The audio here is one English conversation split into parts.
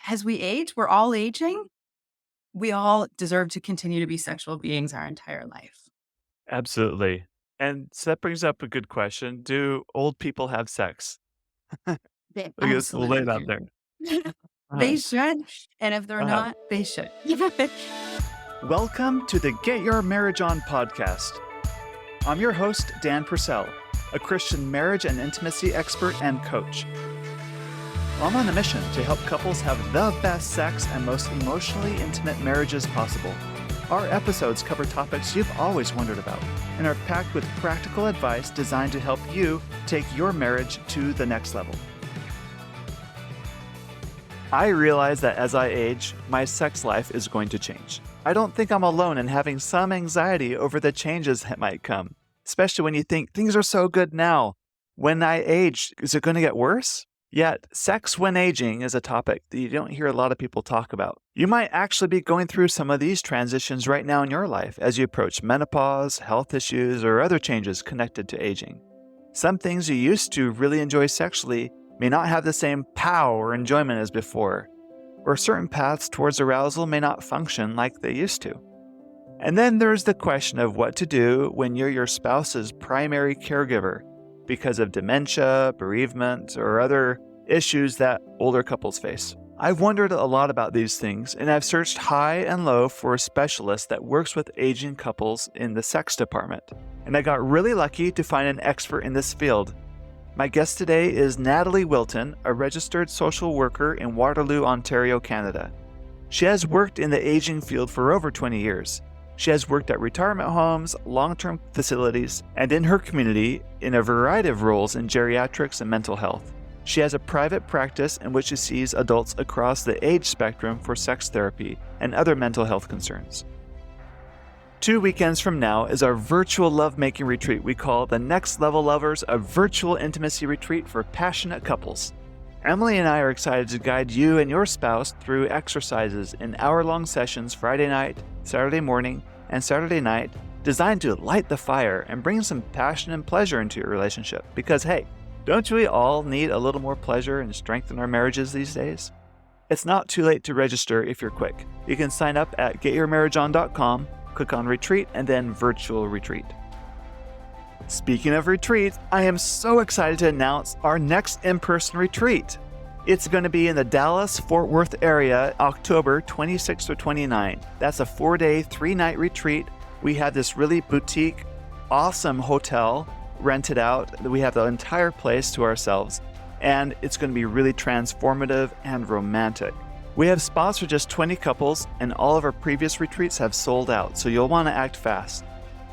as we age, we're all aging. We all deserve to continue to be sexual beings our entire life. Absolutely. And so that brings up a good question. Do old people have sex? I They guess we'll lay absolutely it out do. there. Uh, They should. And if they're uh, not, they should. Welcome to the Get Your Marriage On podcast. I'm your host, Dan Purcell, a Christian marriage and intimacy expert and coach. I'm on a mission to help couples have the best sex and most emotionally intimate marriages possible. Our episodes cover topics you've always wondered about and are packed with practical advice designed to help you take your marriage to the next level. I realize that as I age, my sex life is going to change. I don't think I'm alone in having some anxiety over the changes that might come, especially when you think things are so good now. When I age, is it going to get worse? Yet, sex when aging is a topic that you don't hear a lot of people talk about. You might actually be going through some of these transitions right now in your life as you approach menopause, health issues, or other changes connected to aging. Some things you used to really enjoy sexually may not have the same power or enjoyment as before, or certain paths towards arousal may not function like they used to. And then there's the question of what to do when you're your spouse's primary caregiver because of dementia, bereavement, or other issues that older couples face. I've wondered a lot about these things, and I've searched high and low for a specialist that works with aging couples in the sex department. And I got really lucky to find an expert in this field. My guest today is Natalie Wilton, a registered social worker in Waterloo, Ontario, Canada. She has worked in the aging field for over 20 years. She has worked at retirement homes, long-term facilities, and in her community in a variety of roles in geriatrics and mental health. She has a private practice in which she sees adults across the age spectrum for sex therapy and other mental health concerns. 2 weekends from now is our virtual lovemaking retreat we call the Next Level Lovers, a virtual intimacy retreat for passionate couples. Emily and I are excited to guide you and your spouse through exercises in hour-long sessions Friday night, Saturday morning, and Saturday night designed to light the fire and bring some passion and pleasure into your relationship. Because hey, don't we all need a little more pleasure and strengthen our marriages these days? It's not too late to register if you're quick. You can sign up at getyourmarriageon.com, click on retreat, and then virtual retreat. Speaking of retreats, I am so excited to announce our next in-person retreat. It's going to be in the Dallas-Fort Worth area, October 26th to 29th. That's a 4-day, 3-night retreat. We have this really boutique, awesome hotel rented out. We have the entire place to ourselves, and it's going to be really transformative and romantic. We have spots for just 20 couples, and all of our previous retreats have sold out, so you'll want to act fast.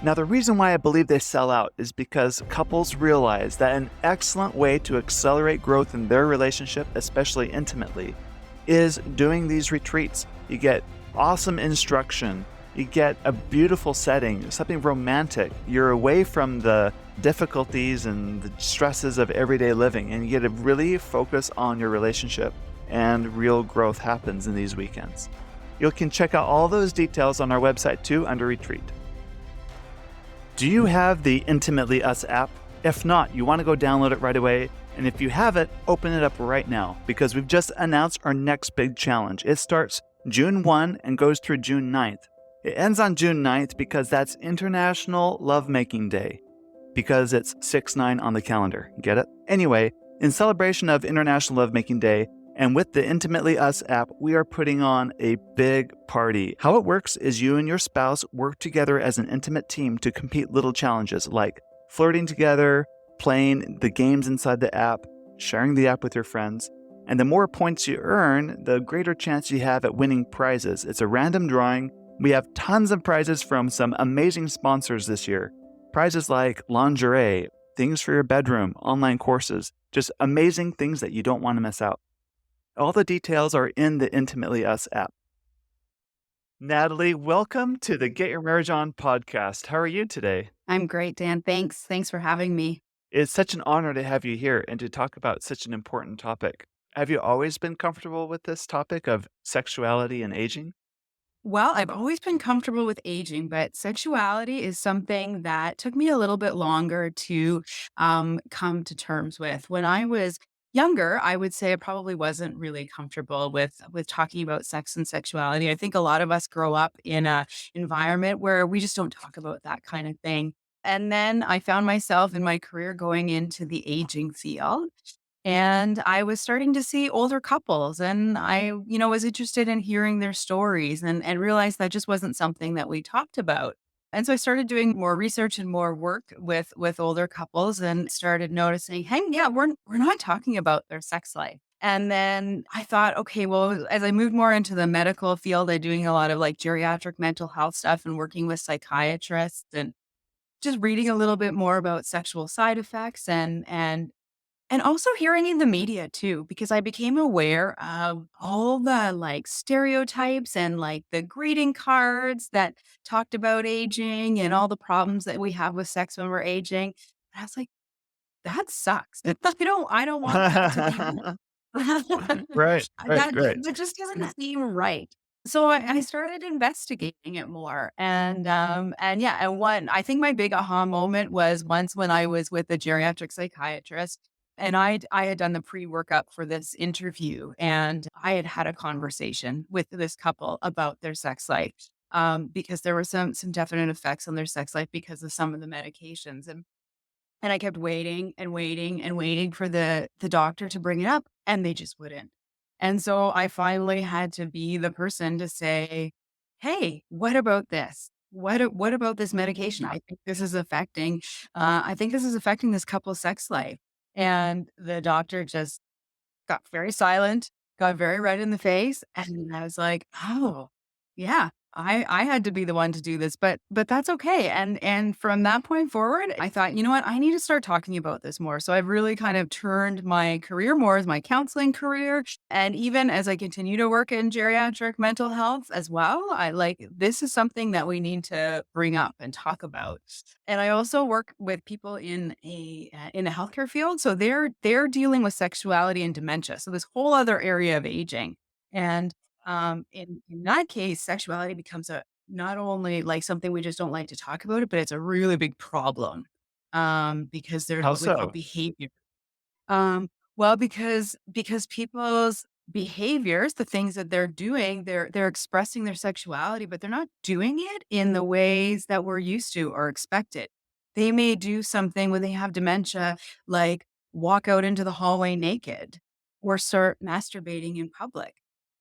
Now, the reason why I believe they sell out is because couples realize that an excellent way to accelerate growth in their relationship, especially intimately, is doing these retreats. You get awesome instruction, you get a beautiful setting, something romantic. You're away from the difficulties and the stresses of everyday living, and you get to really focus on your relationship, and real growth happens in these weekends. You can check out all those details on our website too under retreat. Do you have the Intimately Us app? If not, you want to go download it right away. And if you have it, open it up right now because we've just announced our next big challenge. It starts June 1 and goes through June 9th. It ends on June 9th because that's International Lovemaking Day, because it's 6/9 on the calendar. Get it? Anyway, in celebration of International Lovemaking Day, and with the Intimately Us app, we are putting on a big party. How it works is you and your spouse work together as an intimate team to complete little challenges like flirting together, playing the games inside the app, sharing the app with your friends. And the more points you earn, the greater chance you have at winning prizes. It's a random drawing. We have tons of prizes from some amazing sponsors this year. Prizes like lingerie, things for your bedroom, online courses, just amazing things that you don't want to miss out. All the details are in the Intimately Us app. Natalie, welcome to the Get Your Marriage On podcast. How are you today? I'm great, Dan. Thanks. Thanks for having me. It's such an honor to have you here and to talk about such an important topic. Have you always been comfortable with this topic of sexuality and aging? Well, I've always been comfortable with aging, but sexuality is something that took me a little bit longer to come to terms with. When I was younger, I would say I probably wasn't really comfortable with talking about sex and sexuality. I think a lot of us grow up in a environment where we just don't talk about that kind of thing. And then I found myself in my career going into the aging field. And I was starting to see older couples and I was interested in hearing their stories and realized that just wasn't something that we talked about. And so I started doing more research and more work with older couples and started noticing, hey, yeah, we're not talking about their sex life. And then I thought, okay, well, as I moved more into the medical field, I'm doing a lot of like geriatric mental health stuff and working with psychiatrists and just reading a little bit more about sexual side effects and also hearing in the media too, because I became aware of all the like stereotypes and like the greeting cards that talked about aging and all the problems that we have with sex when we're aging. And I was like, that sucks. I don't want that to be Right, right, right. that just doesn't seem right. So I started investigating it more. And yeah, and one I think my big aha moment was once when I was with a geriatric psychiatrist and I had done the pre-workup for this interview and I had had a conversation with this couple about their sex life. Because there were some definite effects on their sex life because of some of the medications. And I kept waiting and waiting and waiting for the doctor to bring it up, and they just wouldn't. And so I finally had to be the person to say, "Hey, what about this? What about this medication? I think this is affecting this couple's sex life." And the doctor just got very silent, got very red in the face, and I was like, "Oh, yeah, I had to be the one to do this, but that's okay." And from that point forward, I thought, "You know what? I need to start talking about this more." So I've really kind of turned my career more as my counseling career, and even as I continue to work in geriatric mental health as well, I like this is something that we need to bring up and talk about. And I also work with people in the healthcare field, so they're dealing with sexuality and dementia, so this whole other area of aging. And, in that case, sexuality becomes a not only, like, something we just don't like to talk about it, but it's a really big problem, because there's How what we call so? behavior. Well, because people's behaviors, the things that they're doing, they're expressing their sexuality, but they're not doing it in the ways that we're used to or expected. They may do something when they have dementia, like walk out into the hallway naked or start masturbating in public.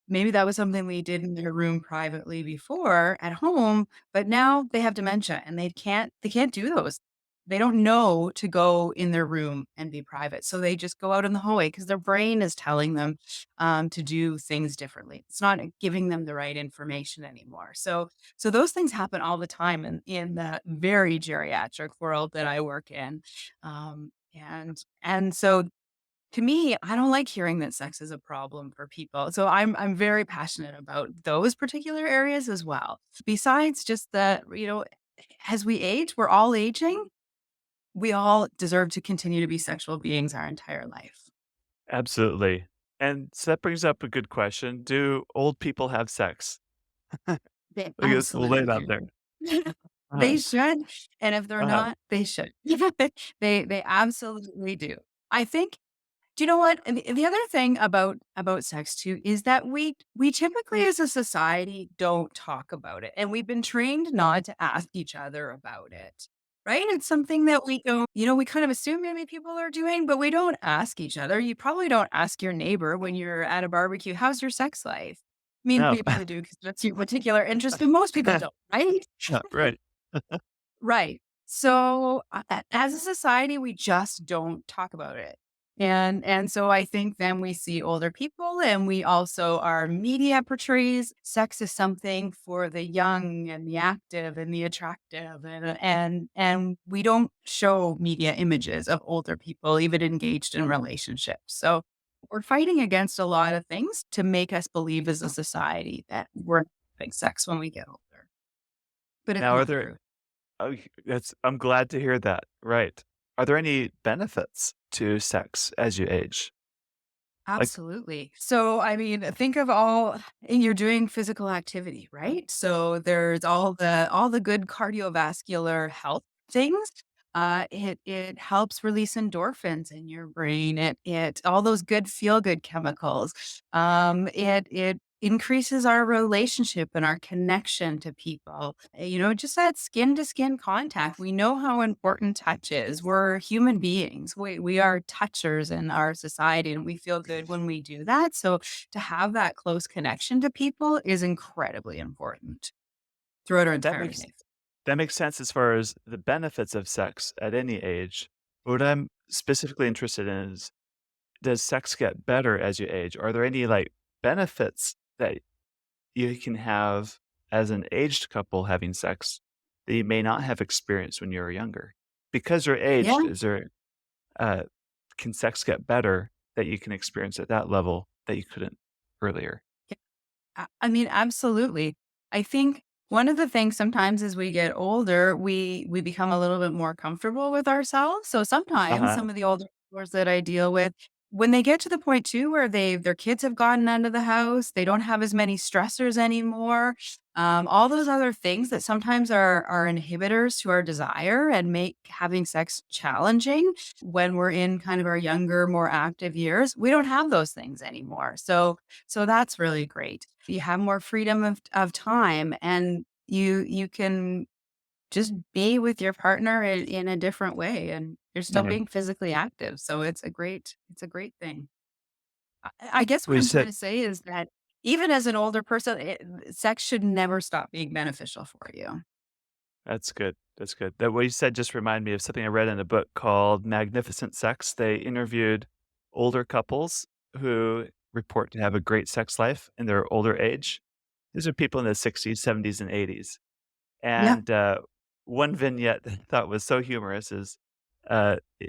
Maybe that was something we did in their room privately before at home, but now they have dementia and they can't do those. They don't know to go in their room and be private, so they just go out in the hallway because their brain is telling them, to do things differently. It's not giving them the right information anymore. So those things happen all the time in the very geriatric world that I work in. And so to me, I don't like hearing that sex is a problem for people. So I'm very passionate about those particular areas as well. Besides just that, as we age, we're all aging, we all deserve to continue to be sexual beings our entire life. Absolutely. And so that brings up a good question. Do old people have sex? They I guess we'll lay absolutely it out do. there. Uh-huh. They should, and if they're Uh-huh. not, they should. They absolutely do. I think do you know what? And the other thing about sex too is that we typically as a society don't talk about it, and we've been trained not to ask each other about it. Right? It's something that we kind of assume maybe people are doing, but we don't ask each other. You probably don't ask your neighbor when you're at a barbecue, how's your sex life? I mean, No. you probably do because that's your particular interest, but most people don't, right? Yeah, right. Right. So, as a society, we just don't talk about it. And so I think then we see older people and we also our media portrays sex as something for the young and the active and the attractive and we don't show media images of older people even engaged in relationships. So we're fighting against a lot of things to make us believe as a society that we're having sex when we get older. But it's Now are not there true. that's I'm glad to hear that. Right. Are there any benefits to sex as you age? Like Absolutely. So, I mean, think of all and you're doing physical activity, right? So there's all the good cardiovascular health things. It helps release endorphins in your brain. It all those good feel good chemicals. It increases our relationship and our connection to people. Just that skin to skin contact. We know how important touch is. We're human beings. We are touchers in our society, and we feel good when we do that. So to have that close connection to people is incredibly important throughout our That entire makes life. that makes sense as far as the benefits of sex at any age. What I'm specifically interested in is, does sex get better as you age? Are there any, like, benefits that you can have as an aged couple having sex that you may not have experienced when you were younger? Because you're Yeah. aged, is there, uh can sex get better that you can experience at that level that you couldn't earlier? I mean, absolutely. I think one of the things sometimes as we get older, we become a little bit more comfortable with ourselves. So sometimes Uh-huh. some of the older couples that I deal with, when they get to the point too where their kids have gotten out of the house, they don't have as many stressors anymore. All those other things that sometimes are inhibitors to our desire and make having sex challenging when we're in kind of our younger, more active years. We don't have those things anymore. So that's really great. You have more freedom of time, and you can just be with your partner in a different way, and you're still Mhm. being physically active. So it's a great thing. I guess what We I'm trying said to say is that even as an older person, sex should never stop being beneficial for you. That's good, that's good. That what you said just reminded me of something I read in a book called Magnificent Sex. They interviewed older couples who report to have a great sex life in their older age. These are people in the 60s, 70s, and 80s. Yeah. And, one vignette that I thought was so humorous is,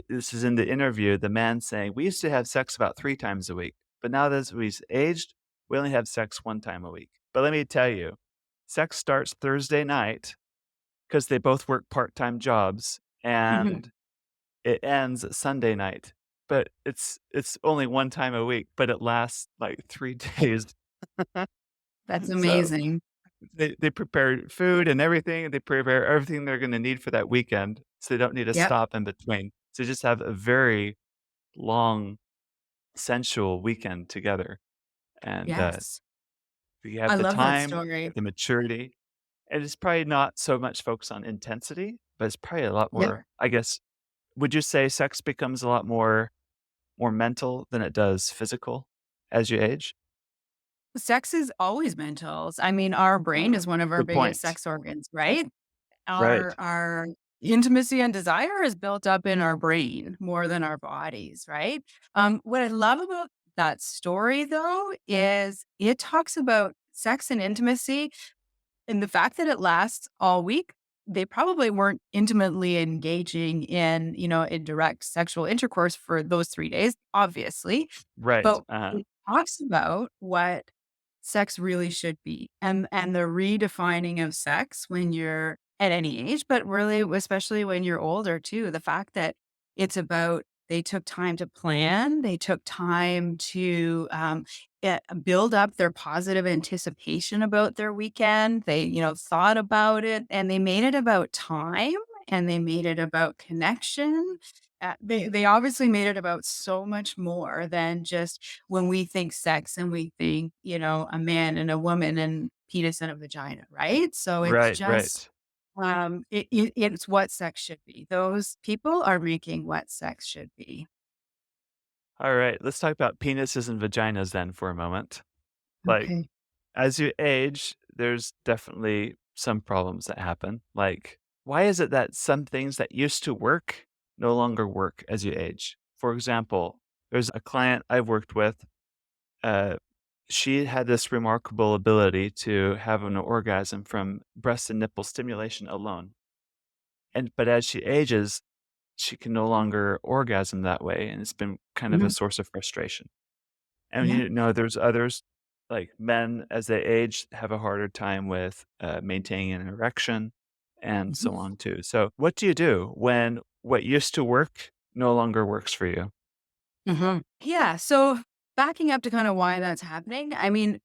this is in the interview, the man saying, "We used to have sex about 3 times a week, but now that we've aged, we only have sex 1 time a week. But let me tell you, sex starts Thursday night because they both work part-time jobs, Mhm. and it ends Sunday night. But it's only 1 time a week, but it lasts, like, 3 days." That's So amazing. they prepare food and everything, they prepare everything they're gonna need for that weekend, so they don't need to Yep. stop in between. So just have a very long, sensual weekend together, and, Yes. you have I the love that time, story. the maturity, and it's probably not so much focused on intensity, but it's probably a lot Yep. more, I guess, would you say sex becomes a lot more mental than it does physical as you age? Sex is always mental. I mean, our brain is one of our Good biggest point. sex organs, right? Right. Our intimacy and desire is built up in our brain more than our bodies, right? What I love about that story though is it talks about sex and intimacy and the fact that it lasts all week. They probably weren't intimately engaging in direct sexual intercourse for those 3 days, obviously. Right, But uh-huh. it talks about what sex really should be and the redefining of sex when you're at any age, but really especially when you're older too. The fact that it's about they took time to plan, they took time to build up their positive anticipation about their weekend. They thought about it and they made it about time and they made it about connection. They obviously made it about so much more than just when we think sex and we think a man and a woman and penis and a vagina, right? So it's Right, just right. it's what sex should be. Those people are making what sex should be. Alright, let's talk about penises and vaginas then for a moment. Like, Okay. as you age, there's definitely some problems that happen. Like, why is it that some things that used to work no longer work as you age? For example, there's a client I've worked with. Uh, she had this remarkable ability to have an orgasm from breast and nipple stimulation alone. But as she ages, she can no longer orgasm that way, and it's been kind of a Mhm. source of frustration. And Yeah. there's others, like men as they age have a harder time with maintaining an erection and Mhm. so on too. So, what do you do when what used to work no longer works for you? Mhm. Yeah. So backing up to kind of why that's happening, I mean,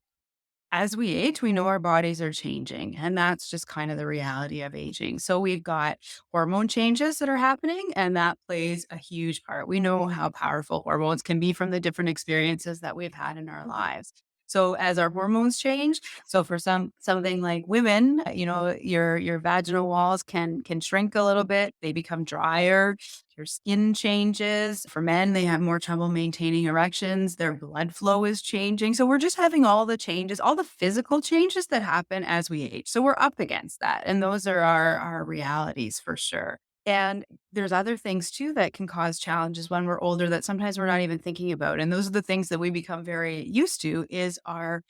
as we age, we know our bodies are changing, and that's just kind of the reality of aging. So we've got hormone changes that are happening, and that plays a huge part. We know how powerful hormones can be from the different experiences that we've had in our lives. So as our hormones change, so for something like women, your vaginal walls can shrink a little bit. They become drier. Your skin changes. For men, they have more trouble maintaining erections. Their blood flow is changing. So we're just having all the changes, all the physical changes that happen as we age. So we're up against that. And those are our realities for sure. And there's other things too that can cause challenges when we're older that sometimes we're not even thinking about. And those are the things that we become very used to is our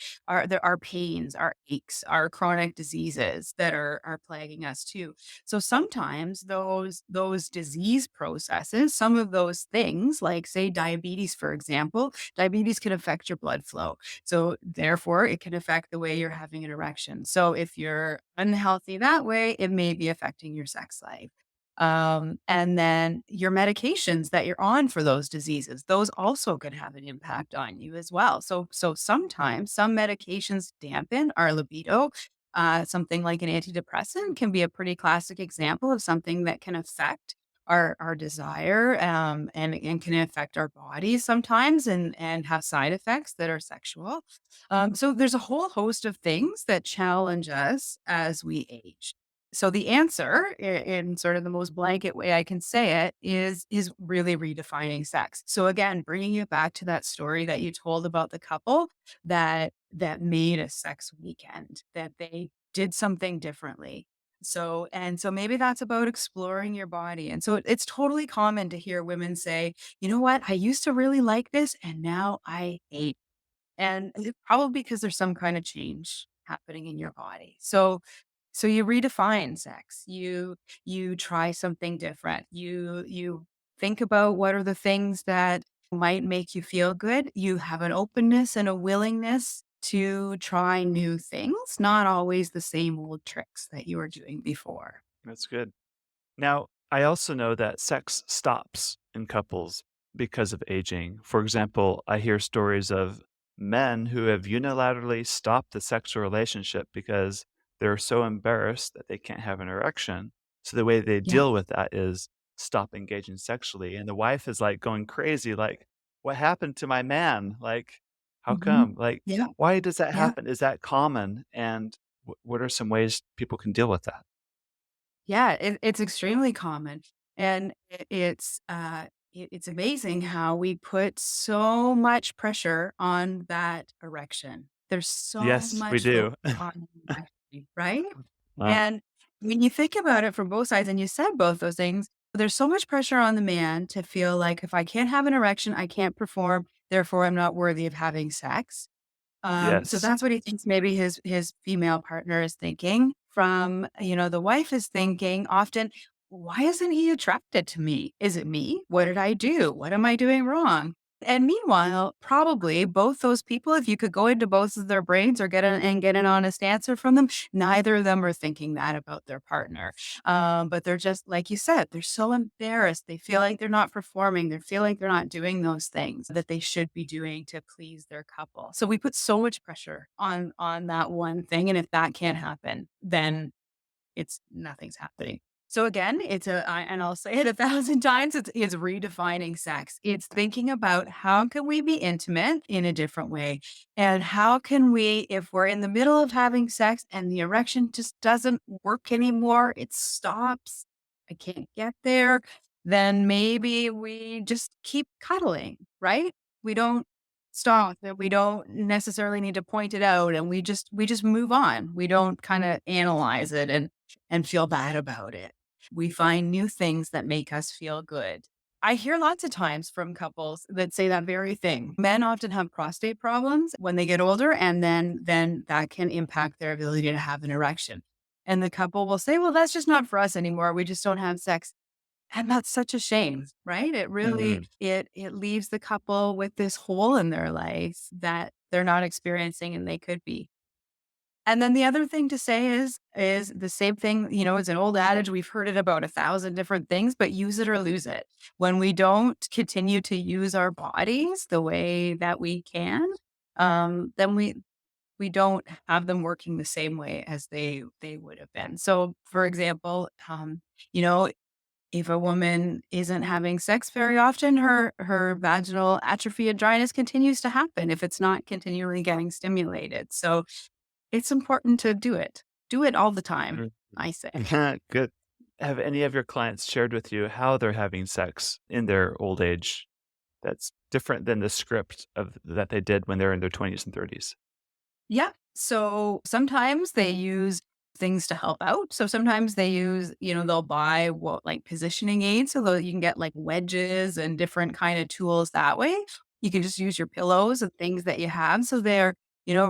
pains, our aches, our chronic diseases that are plaguing us too. So sometimes those disease processes, some of those things, like say diabetes, for example, diabetes can affect your blood flow. So therefore, it can affect the way you're having an erection. So if you're unhealthy that way, it may be affecting your sex life. And then your medications that you're on for those diseases, those also could have an impact on you as well. So sometimes some medications dampen our libido. Something like an antidepressant can be a pretty classic example of something that can affect our desire, and can affect our bodies sometimes and have side effects that are sexual. So there's a whole host of things that challenge us as we age. So the answer, in sort of the most blanket way I can say it, is really redefining sex. So again, bringing you back to that story that you told about the couple that made a sex weekend, that they did something differently. So maybe that's about exploring your body. And so it's totally common to hear women say, "You know what? I used to really like this and now I hate." And it's probably because there's some kind of change happening in your body. So you redefine sex. You try something different. You think about what are the things that might make you feel good. You have an openness and a willingness to try new things, not always the same old tricks that you were doing before. That's good. Now, I also know that sex stops in couples because of aging. For example, I hear stories of men who have unilaterally stopped the sexual relationship because they're so embarrassed that they can't have an erection. So the way they Yeah. deal with that is stop engaging sexually. And the wife is like going crazy, like, what happened to my man? Like, how Mhm. come? Like, Yeah. why does that Yeah. happen? Is that common? And what are some ways people can deal with that? Yeah, it's extremely common, and it's amazing how we put so much pressure on that erection. There's so Yes, we much focus do. on the erection, right? Wow. And when you think about it from both sides, and you said both those things, there's so much pressure on the man to feel like if I can't have an erection, I can't perform. Therefore, I'm not worthy of having sex. So Yes. that's what he thinks maybe his female partner is thinking. From, the wife is thinking often, why isn't he attracted to me? Is it me? What did I do? What am I doing wrong? And meanwhile, probably both those people, if you could go into both of their brains or get an honest answer from them, neither of them are thinking that about their partner. But they're just, like you said, they're so embarrassed. They feel like they're not performing. They feel like they're not doing those things that they should be doing to please their couple. So we put so much pressure on that one thing. And if that can't happen, then it's nothing's happening. So again, and I'll say it 1,000 times, it's redefining sex. It's thinking about how can we be intimate in a different way? And how can we, if we're in the middle of having sex and the erection just doesn't work anymore, it stops, I can't get there, then maybe we just keep cuddling, right? We don't stop, that we don't necessarily need to point it out, and we just move on. We don't kind of analyze it and feel bad about it. We find new things that make us feel good. I hear lots of times from couples that say that very thing. Men often have prostate problems when they get older, and then that can impact their ability to have an erection. And the couple will say, "Well, that's just not for us anymore. We just don't have sex." And that's such a shame, right? It really Mhm. it leaves the couple with this hole in their life that they're not experiencing and they could be. And then the other thing to say is the same thing, it's an old adage, we've heard it about 1,000 different things, but use it or lose it. When we don't continue to use our bodies the way that we can, then we don't have them working the same way as they would have been. So, for example, you know, if a woman isn't having sex very often, her vaginal atrophy and dryness continues to happen if it's not continually getting stimulated. So, it's important to do it. Do it all the time, Mm. I say. Good. Have any of your clients shared with you how they're having sex in their old age that's different than the script of that they did when they're in their 20s and 30s? Yeah. So sometimes they use things to help out. So sometimes they use, they'll buy what like positioning aids so that you can get like wedges and different kind of tools that way. You can just use your pillows and things that you have. So they're,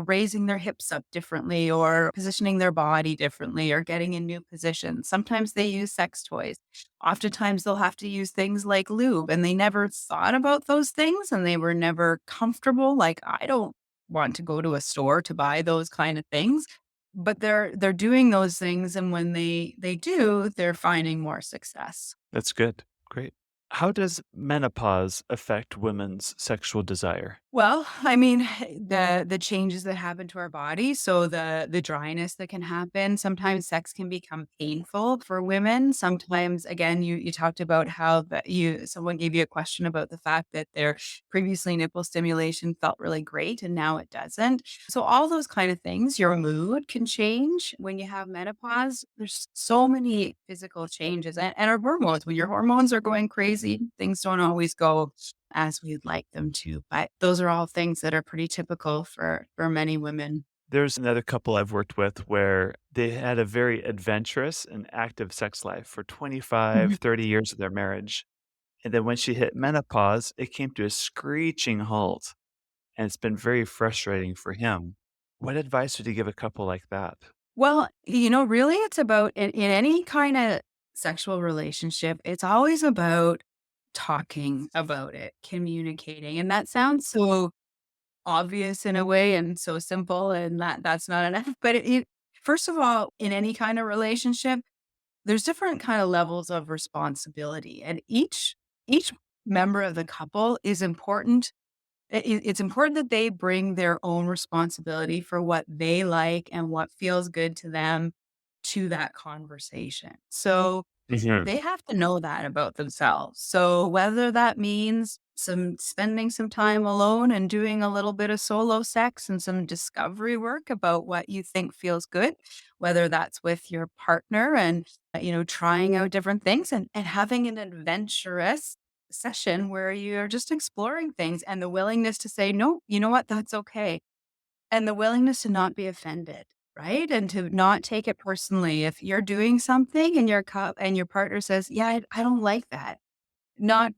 raising their hips up differently or positioning their body differently or getting in new positions. Sometimes they use sex toys. Oftentimes they'll have to use things like lube and they never thought about those things and they were never comfortable. Like, I don't want to go to a store to buy those kind of things, but they're doing those things, and when they do, they're finding more success. That's good. Great. How does menopause affect women's sexual desire? Well, I mean, the changes that happen to our body, so the dryness that can happen, sometimes sex can become painful for women. Sometimes, again, you talked about how that you someone gave you a question about the fact that their previously nipple stimulation felt really great and now it doesn't. So all those kind of things, your mood can change when you have menopause. There's so many physical changes and our hormones. When your hormones are going crazy, things don't always go as we'd like them to. But those are all things that are pretty typical for many women. There's another couple I've worked with where they had a very adventurous and active sex life for 25, Mhm. 30 years of their marriage. And then when she hit menopause, it came to a screeching halt. And it's been very frustrating for him. What advice would you give a couple like that? Well, really it's about in any kind of sexual relationship, it's always about talking about it, communicating. And that sounds so obvious in a way and so simple and that's not enough. But first of all, in any kind of relationship, there's different kind of levels of responsibility and each member of the couple is important. It's important that they bring their own responsibility for what they like and what feels good to them to that conversation. So Mhm. they have to know that about themselves. So whether that means some spending some time alone and doing a little bit of solo sex and some discovery work about what you think feels good, whether that's with your partner and trying out different things and having an adventurous session where you're just exploring things and the willingness to say no, you know what, that's okay, and the willingness to not be offended, right? And to not take it personally. If you're doing something and your partner says, "Yeah, I don't like that." Not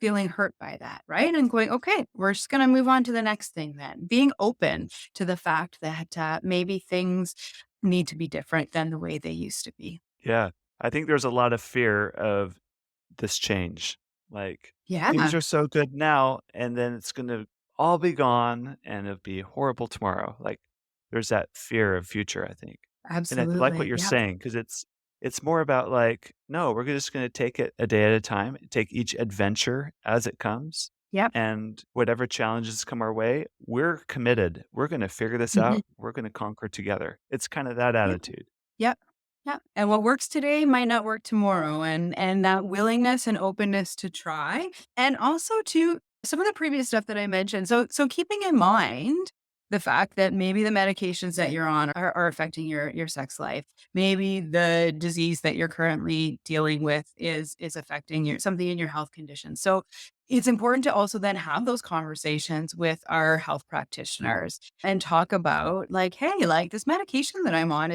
feeling hurt by that, right? And going, "Okay, we're just gonna move on to the next thing then." Being open to the fact that maybe things need to be different than the way they used to be. Yeah. I think there's a lot of fear of this change. Like, things Yeah, are so good now, and then it's gonna all be gone, and it'll be horrible tomorrow. Like, there's that fear of future, I think. And I like what absolutely. you're Yeah. saying because it's more about, like, no, we're just gonna take it a day at a time, take each adventure as it comes, Yep. and whatever challenges come our way, we're committed. We're gonna figure this Mhm. out. We're gonna conquer together. It's kinda that Yep. attitude. Yep. Yep. And what works today might not work tomorrow. And that willingness and openness to try. And also to some of the previous stuff that I mentioned. So keeping in mind the fact that maybe the medications that you're on are affecting your sex life. Maybe the disease that you're currently dealing with is affecting your something in your health condition. So it's important to also then have those conversations with our health practitioners and talk about like, hey, like this medication that I'm on,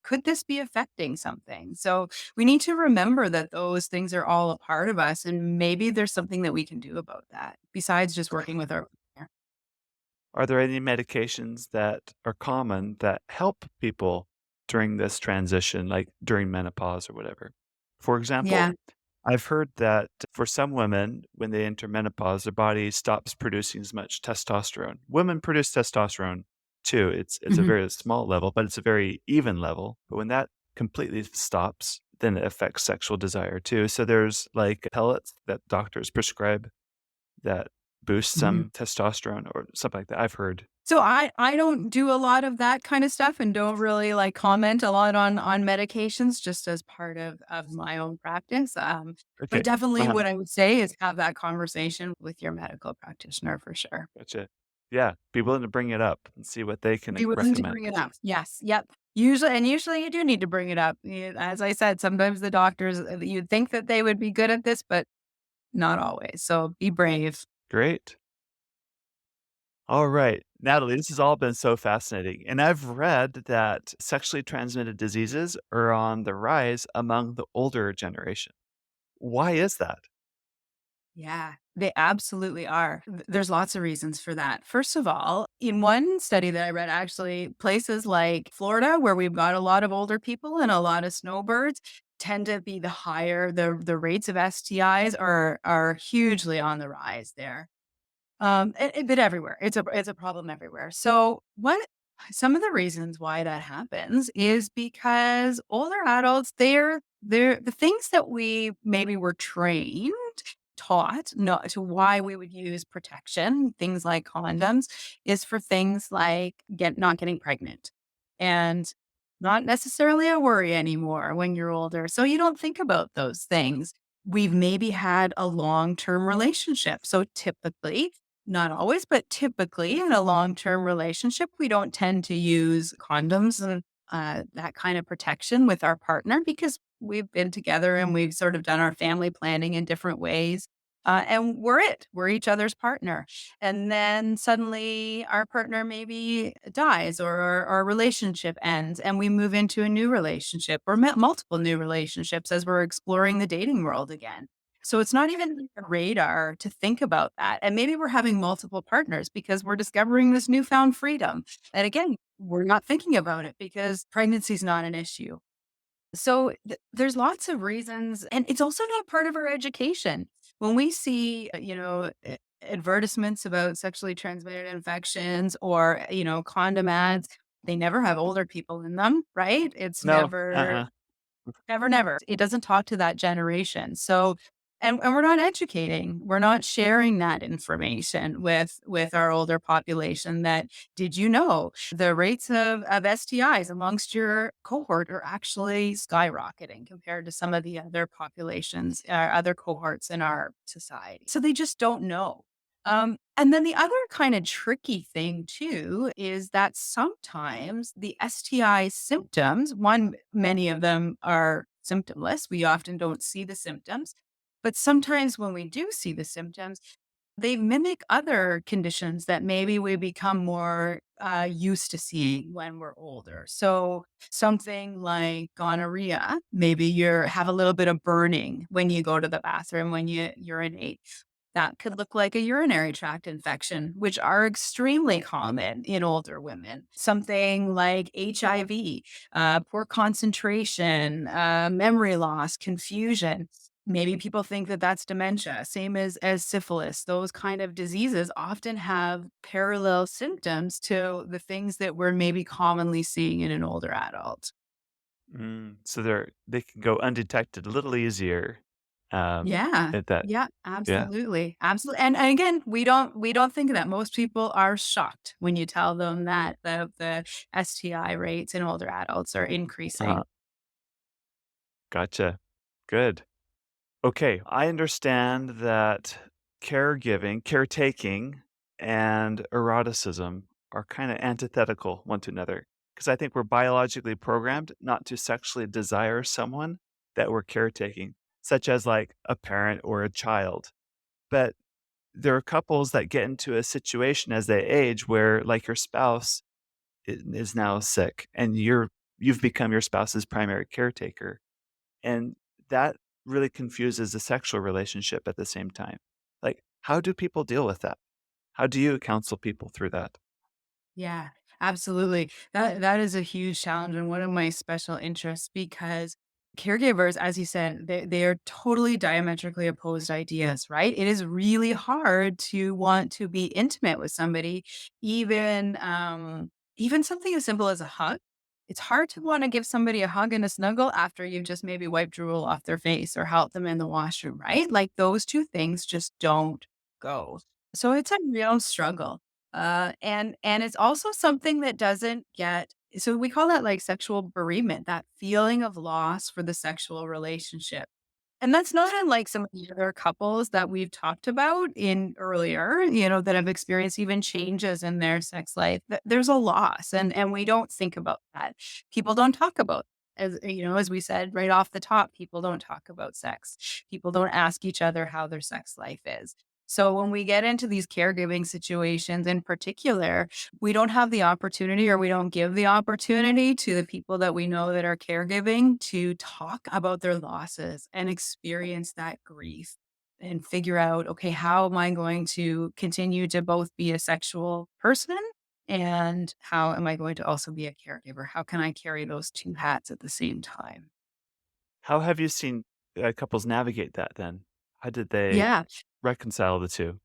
could this be affecting something? So we need to remember that those things are all a part of us. And maybe there's something that we can do about that besides just working with our partner. Are there any medications that are common that help people during this transition, like during menopause or whatever? For example, Yeah. I've heard that for some women, when they enter menopause, their body stops producing as much testosterone. Women produce testosterone too. It's a Mhm. very small level, but it's a very even level. But when that completely stops, then it affects sexual desire too. So there's like pellets that doctors prescribe that boost Mhm. some testosterone or something like that. I've heard. So I don't do a lot of that kind of stuff and don't really like comment a lot on medications just as part of my own practice. But Okay. definitely Uh-huh. what I would say is have that conversation with your medical practitioner for sure. Gotcha. Yeah. Be willing to bring it up and see what they can Be willing to recommend. bring it up. Yes. Yep. Usually you do need to bring it up. As I said, sometimes the doctors, you'd think that they would be good at this, but not always. So be brave. Great. All right. Natalie, this has all been so fascinating. And I've read that sexually transmitted diseases are on the rise among the older generation. Why is that? Yeah, they absolutely are. There's lots of reasons for that. First of all, in one study that I read, actually, places like Florida, where we've got a lot of older people and a lot of snowbirds, tend to be the higher the rates of STIs are hugely on the rise there. But everywhere. It's a problem everywhere. So what some of the reasons why that happens is because older adults, they're the things that we maybe were trained, taught, not to why we would use protection, things like condoms, is for things like not getting pregnant. And not necessarily a worry anymore when you're older. So you don't think about those things. We've maybe had a long-term relationship. So typically, not always, but typically in a long-term relationship, we don't tend to use condoms and that kind of protection with our partner because we've been together and we've sort of done our family planning in different ways. And we're each other's partner. And then suddenly our partner maybe dies or our relationship ends and we move into a new relationship or multiple new relationships as we're exploring the dating world again. So it's not even on the radar to think about that. And maybe we're having multiple partners because we're discovering this newfound freedom. And again, we're not thinking about it because pregnancy is not an issue. So there's lots of reasons, and it's also not part of our education. When we see, advertisements about sexually transmitted infections or, condom ads, they never have older people in them, right? It's No. never Uh-uh. Never, never. It doesn't talk to that generation. So and we're not educating. We're not sharing that information with our older population that did you know the rates of STIs amongst your cohort are actually skyrocketing compared to some of the other populations, other cohorts in our society. So they just don't know. And then the other kind of tricky thing too is that sometimes the STI symptoms, one, many of them are symptomless. We often don't see the symptoms, but sometimes when we do see the symptoms, they mimic other conditions that maybe we become more used to seeing when we're older. So something like gonorrhea, maybe you have a little bit of burning when you go to the bathroom when you urinate. That could look like a urinary tract infection, which are extremely common in older women. Something like HIV, poor concentration, memory loss, confusion. Maybe people think that that's dementia, same as syphilis. Those kind of diseases often have parallel symptoms to the things that we're maybe commonly seeing in an older adult. So they can go undetected a little easier. Yeah. At that. Yeah, Yeah. absolutely. Absolutely. And again, we don't think of that. Most people are shocked when you tell them that the STI rates in older adults are increasing. Uh, gotcha. Good. Okay, I understand that caretaking, and eroticism are kind of antithetical one to another. Because I think we're biologically programmed not to sexually desire someone that we're caretaking, such as like a parent or a child. But there are couples that get into a situation as they age where, like, your spouse is now sick and you've become your spouse's primary caretaker. And that really confuses the sexual relationship at the same time. Like, how do people deal with that? How do you counsel people through that? Yeah, absolutely. That is a huge challenge and one of my special interests because caregivers, as you said, they are totally diametrically opposed ideas, right? It is really hard to want to be intimate with somebody, even something as simple as a hug. It's hard to want to give somebody a hug and a snuggle after you've just maybe wiped drool off their face or helped them in the washroom, right? Like those two things just don't go. So it's a real struggle. And it's also something that doesn't get, so we call that like sexual bereavement, that feeling of loss for the sexual relationship. And that's not unlike some of the other couples that we've talked about in earlier, that have experienced even changes in their sex life. There's a loss, and we don't think about that. People don't talk about, as we said right off the top, people don't talk about sex. People don't ask each other how their sex life is. So when we get into these caregiving situations in particular, we don't have the opportunity, or we don't give the opportunity to the people that we know that are caregiving to talk about their losses and experience that grief and figure out, okay, how am I going to continue to both be a sexual person, and how am I going to also be a caregiver? How can I carry those two hats at the same time? How have you seen couples navigate that then? How did they Yeah. reconcile the 2?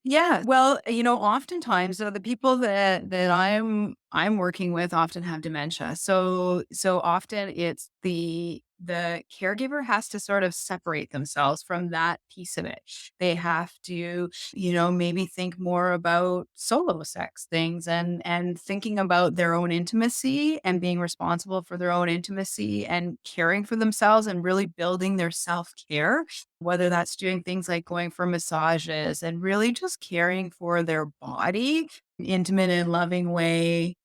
Yeah, well, oftentimes, so the people that I'm working with often have dementia. So often it's the caregiver has to sort of separate themselves from that piece of it. They have to, maybe think more about solo sex things, and thinking about their own intimacy and being responsible for their own intimacy and caring for themselves and really building their self-care, whether that's doing things like going for massages and really just caring for their body, intimate and loving way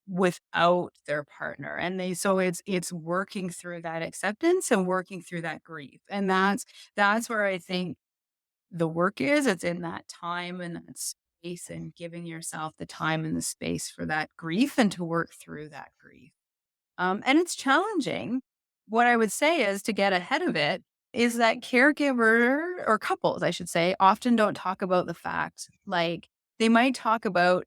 without their partner. And it's working through that acceptance and working through that grief. And that's where I think the work is. It's in that time and that space, and giving yourself the time and the space for that grief and to work through that grief. And it's challenging. What I would say is, to get ahead of it, is that caregiver, or couples, I should say, often don't talk about the fact, like, they might talk about,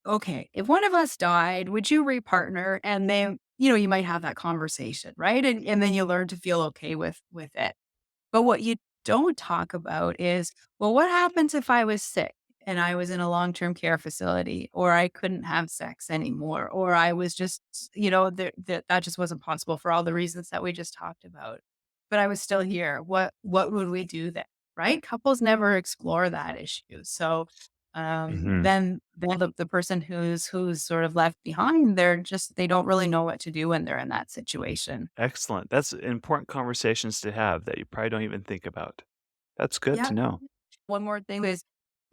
okay, if one of us died, would you repartner? And then, you might have that conversation, right? And then you learn to feel okay with it. But what you don't talk about is, well, what happens if I was sick and I was in a long-term care facility, or I couldn't have sex anymore, or I was just, that just wasn't possible for all the reasons that we just talked about. But I was still here. What would we do then? Right? Couples never explore that issue. So Mhm. then the person who's sort of left behind, they don't really know what to do when they're in that situation. Excellent. That's important conversations to have that you probably don't even think about. That's good Yeah. to know. One more thing is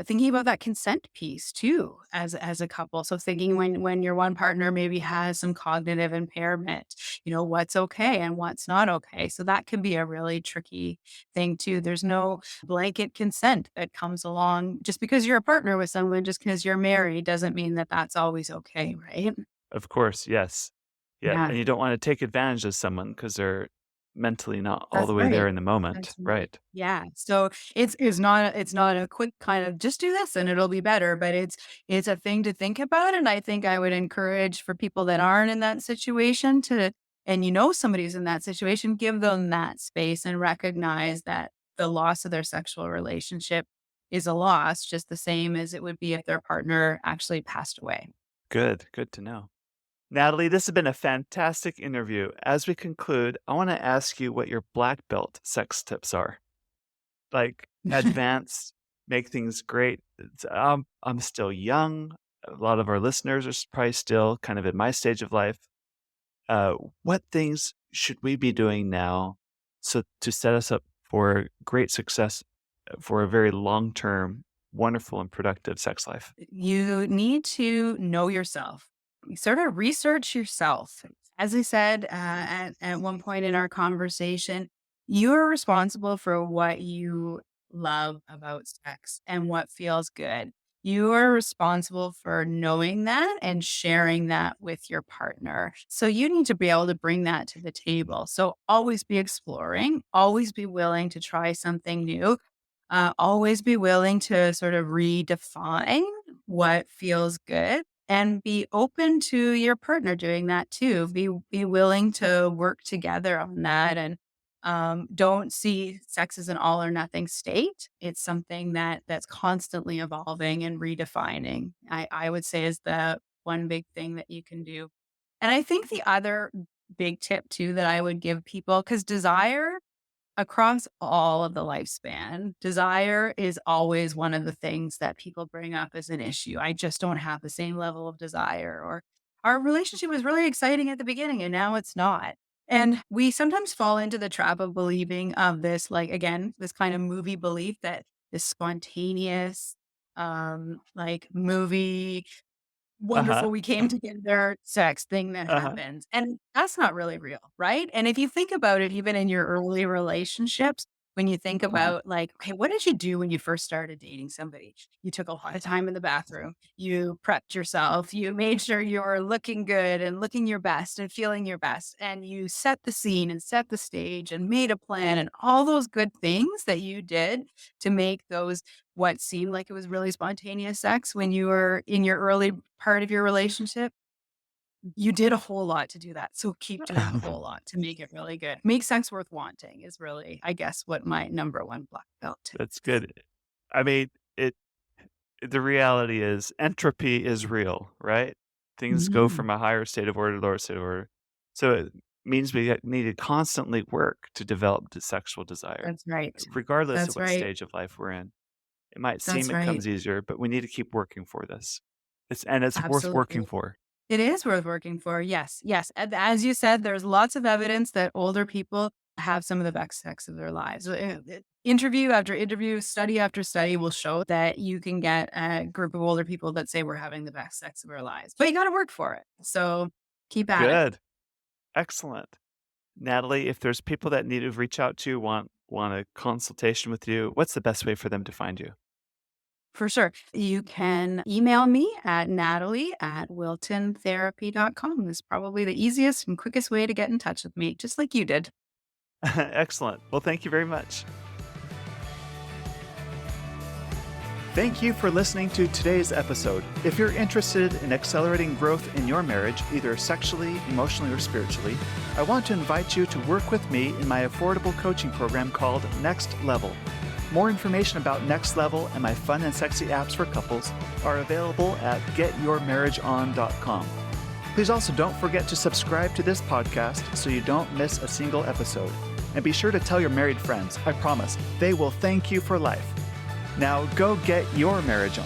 thinking about that consent piece too, as a couple. So thinking, when your one partner maybe has some cognitive impairment, what's okay and what's not okay. So that can be a really tricky thing too. There's no blanket consent that comes along. Just because you're a partner with someone, just because you're married, doesn't mean that that's always okay, right? Of course, yes. Yeah, Yeah. and you don't wanna take advantage of someone because 'cause they're mentally not all That's the way there right. in the moment, That's right. right. Yeah. So it's not a quick kind of just do this and it'll be better, but it's a thing to think about. And I think I would encourage, for people that aren't in that situation, and somebody's in that situation, give them that space and recognize that the loss of their sexual relationship is a loss, just the same as it would be if their partner actually passed away. Good, good to know. Natalie, this has been a fantastic interview. As we conclude, I wanna ask you what your black belt sex tips are. Like, advanced, make things great. I'm still young. A lot of our listeners are probably still kind of in my stage of life. Uh, what things should we be doing now so to set us up for great success for a very long term, wonderful, and productive sex life? You need to know yourself. Sort of research yourself. As I said, at one point in our conversation, you're responsible for what you love about sex and what feels good. You are responsible for knowing that and sharing that with your partner. So you need to be able to bring that to the table. So always be exploring, always be willing to try something new, always be willing to sort of redefine what feels good, and be open to your partner doing that too. Be willing to work together on that, and don't see sex as an all or nothing state. It's something that's constantly evolving and redefining. I would say is the one big thing that you can do. And I think the other big tip too that I would give people, because desire Across all of the lifespan, desire is always one of the things that people bring up as an issue. I just don't have the same level of desire, or our relationship was really exciting at the beginning and now it's not. And we sometimes fall into the trap of believing of this, like, again, this kind of movie belief that this spontaneous, like movie Uh-huh. wonderful, we came together sex thing that Uh-huh. happens, and that's not really real, right? And if you think about it, even in your early relationships, when you think about, like, okay, what did you do when you first started dating somebody? You took a lot of time in the bathroom, you prepped yourself, you made sure you're looking good and looking your best and feeling your best, and you set the scene and set the stage and made a plan and all those good things that you did to make those what seemed like it was really spontaneous sex when you were in your early part of your relationship, you did a whole lot to do that. So keep doing a whole lot to make it really good. Make sex worth wanting is really, I guess, what my number one black belt That's good. I mean, it the reality is entropy is real, right? Things go Mhm. from a higher state of order to lower state of order. So it means we need to constantly work to develop the sexual desire, That's right. regardless of That's what right. stage of life we're in. It might seem That's it right. comes easier, but we need to keep working for this. It's worth working Absolutely. for. It is worth working for. Yes. Yes. And as you said, there's lots of evidence that older people have some of the best sex of their lives. Interview after interview, study after study will show that you can get a group of older people that say we're having the best sex of our lives, but you got to work for it. So keep at it. Good. Excellent. Natalie, if there's people that need to reach out to you, want a consultation with you, what's the best way for them to find you? For sure. You can email me at natalie@wiltontherapy.com. Is probably the easiest and quickest way to get in touch with me, just like you did. Excellent. Well, thank you very much. Thank you for listening to today's episode. If you're interested in accelerating growth in your marriage, either sexually, emotionally, or spiritually, I want to invite you to work with me in my affordable coaching program called Next Level. More information about Next Level and my fun and sexy apps for couples are available at getyourmarriageon.com. Please also don't forget to subscribe to this podcast so you don't miss a single episode. And be sure to tell your married friends. I promise, they will thank you for life. Now go get your marriage on.